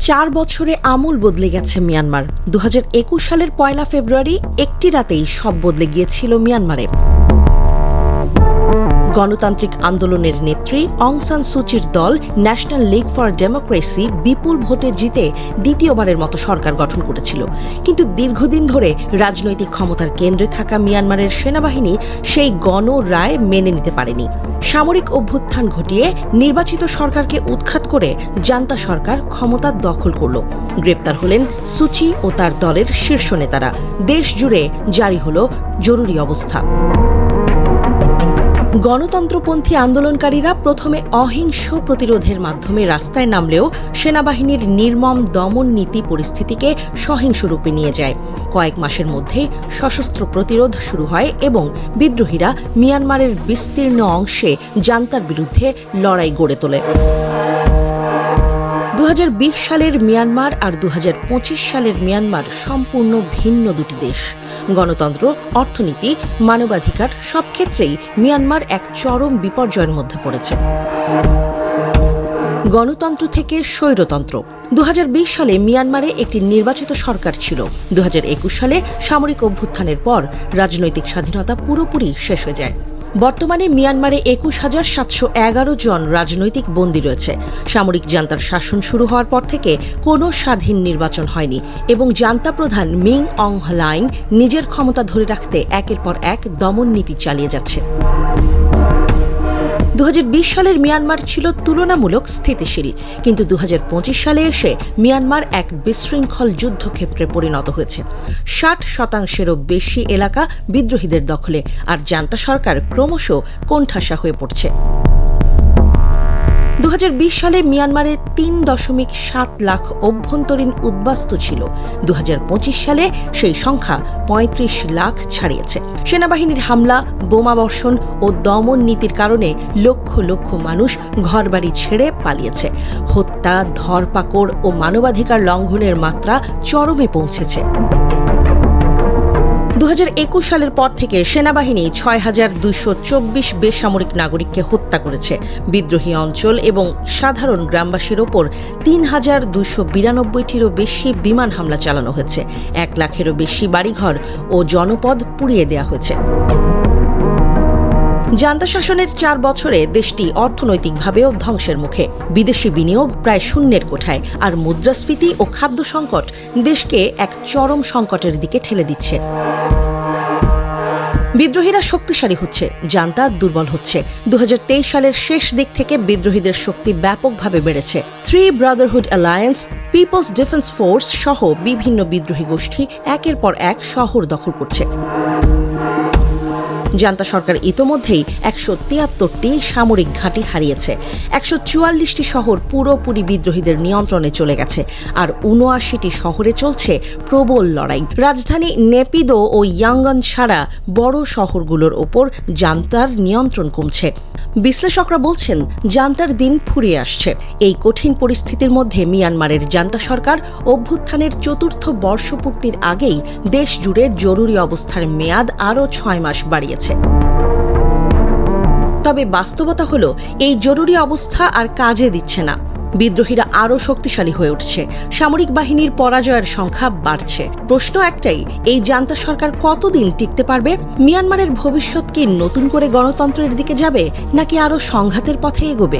4 বছরে আমূল বদলে গেছে মিয়ানমার। 2021 সালের 1 ফেব্রুয়ারি একটি রাতেই সব বদলে গিয়েছিল মিয়ানমারে। গণতান্ত্রিক আন্দোলনের নেত্রী অং সান সুচির দল ন্যাশনাল লীগ ফর ডেমোক্রেসি বিপুল ভোটে জিতে দ্বিতীয়বারের মতো সরকার গঠন করেছিল। কিন্তু দীর্ঘদিন ধরে রাজনৈতিক ক্ষমতার কেন্দ্রে থাকা মিয়ানমারের সেনাবাহিনী সেই গণরায় মেনে নিতে পারেনি। সামরিক অভ্যুত্থান ঘটিয়ে নির্বাচিত সরকারকে উৎখাত করে জান্তা সরকার ক্ষমতা দখল করল। গ্রেপ্তার হলেন সুচি ও তার দলের শীর্ষ নেতারা। দেশ জুড়ে জারি হল জরুরি অবস্থা। গণতন্ত্রপন্থী আন্দোলনকারীরা প্রথমে অহিংস প্রতিরোধের মাধ্যমে রাস্তায় নামলেও সেনাবাহিনীর নির্মম দমন নীতি পরিস্থিতিকে সহিংস রূপে নিয়ে যায়। কয়েক মাসের মধ্যেই সশস্ত্র প্রতিরোধ শুরু হয় এবং বিদ্রোহীরা মিয়ানমারের বিস্তীর্ণ অংশে জান্তার বিরুদ্ধে লড়াই গড়ে তোলে। 2020 সালের মিয়ানমার আর 2025 সালের মিয়ানমার সম্পূর্ণ ভিন্ন দুটি দেশ। গণতন্ত্র, অর্থনীতি, মানবাধিকার সব ক্ষেত্রেই মিয়ানমার এক চরম বিপর্যয়ের মধ্যে পড়েছে। গণতন্ত্র থেকে স্বৈরতন্ত্র। 2020 সালে মিয়ানমারে একটি নির্বাচিত সরকার ছিল। 2021 সালে সামরিক অভ্যুত্থানের পর রাজনৈতিক স্বাধীনতা পুরোপুরি শেষ হয়ে যায়। বর্তমানে মিয়ানমারে 21,711 জন রাজনৈতিক বন্দী রয়েছে। সামরিক জান্তার শাসন শুরু হওয়ার পর থেকে কোনো স্বাধীন নির্বাচন হয়নি এবং জান্তা প্রধান মিং অং হ্লাইং নিজের ক্ষমতা ধরে রাখতে একের পর এক দমন নীতি চালিয়ে যাচ্ছে। 2020 সালের মিয়ানমার ছিল তুলনামূলক স্থিতিশীল, কিন্তু 2025 সালে এসে মিয়ানমার এক বিশৃঙ্খল যুদ্ধক্ষেত্রে পরিণত হয়েছে। 60% বেশি এলাকা বিদ্রোহীদের দখলে, আর জান্তা সরকার ক্রমশ কোণঠাসা হয়ে পড়ছে। 2020 সালে মিয়ানমারে 3.7 লাখ অভ্যন্তরীণ উদ্বাস্তু ছিল। 2025 সালে সেই সংখ্যা 35 লাখ ছাড়িয়েছে। সেনাবাহিনীর হামলা, বোমাবর্ষণ ও দমন নীতির কারণে লক্ষ লক্ষ মানুষ ঘরবাড়ি ছেড়ে পালিয়েছে। হত্যা, ধরপাকড় ও মানবাধিকার লঙ্ঘনের মাত্রা চরমে পৌঁছেছে। 2021 সালের পর থেকে সেনাবাহিনী 6,224 বেসামরিক নাগরিককে হত্যা করেছে। বিদ্রোহী অঞ্চল এবং সাধারণ গ্রামবাসীর ওপর 3,292টিরও বেশি বিমান হামলা চালানো হয়েছে। 1 লাখেরও বেশি বাড়িঘর ও জনপদ পুড়িয়ে দেওয়া হয়েছে। জান্তা শাসনের 4 বছরে দেশটি অর্থনৈতিকভাবেও ধ্বংসের মুখে। বিদেশি বিনিয়োগ প্রায় শূন্যের কোঠায়, আর মুদ্রাস্ফীতি ও খাদ্য সংকট দেশকে এক চরম সংকটের দিকে ঠেলে দিচ্ছে। বিদ্রোহীরা শক্তিশালী হচ্ছে, জান্তা দুর্বল হচ্ছে। 2023 সালের শেষ দিক থেকে বিদ্রোহীদের শক্তি ব্যাপকভাবে বেড়েছে। Three Brotherhood Alliance, People's Defence Force সহ বিভিন্ন বিদ্রোহী গোষ্ঠী একের পর এক শহর দখল করছে। জান্তা সরকার ইতোমধ্যেই 173টি সামরিক ঘাঁটি হারিয়েছে। 144টি শহর পুরোপুরি বিদ্রোহীদের নিয়ন্ত্রণে চলে গেছে, আর 79টি শহরে চলছে প্রবল লড়াই। রাজধানী নেপিদো ও ইয়াঙ্গন ছাড়া বড় শহরগুলোর ওপর জান্তার নিয়ন্ত্রণ কমছে। বিশ্লেষকরা বলছেন, জান্তার দিন ফুরিয়ে আসছে। এই কঠিন পরিস্থিতির মধ্যে মিয়ানমারের জান্তা সরকার অভ্যুত্থানের 4র্থ বর্ষপূর্তির আগেই দেশ জুড়ে জরুরি অবস্থার মেয়াদ আরও 6 মাস বাড়িয়েছে। তবে বাস্তবতা হলো, এই জরুরি অবস্থা আর কাজে দিচ্ছে না। বিদ্রোহীরা আরও শক্তিশালী হয়ে উঠছে, সামরিক বাহিনীর পরাজয়ের সংখ্যা বাড়ছে। প্রশ্ন একটাই, এই জান্তা সরকার কতদিন টিকতে পারবে? মিয়ানমারের ভবিষ্যৎ কি নতুন করে গণতন্ত্রের দিকে যাবে, নাকি আরও সংঘাতের পথে এগোবে?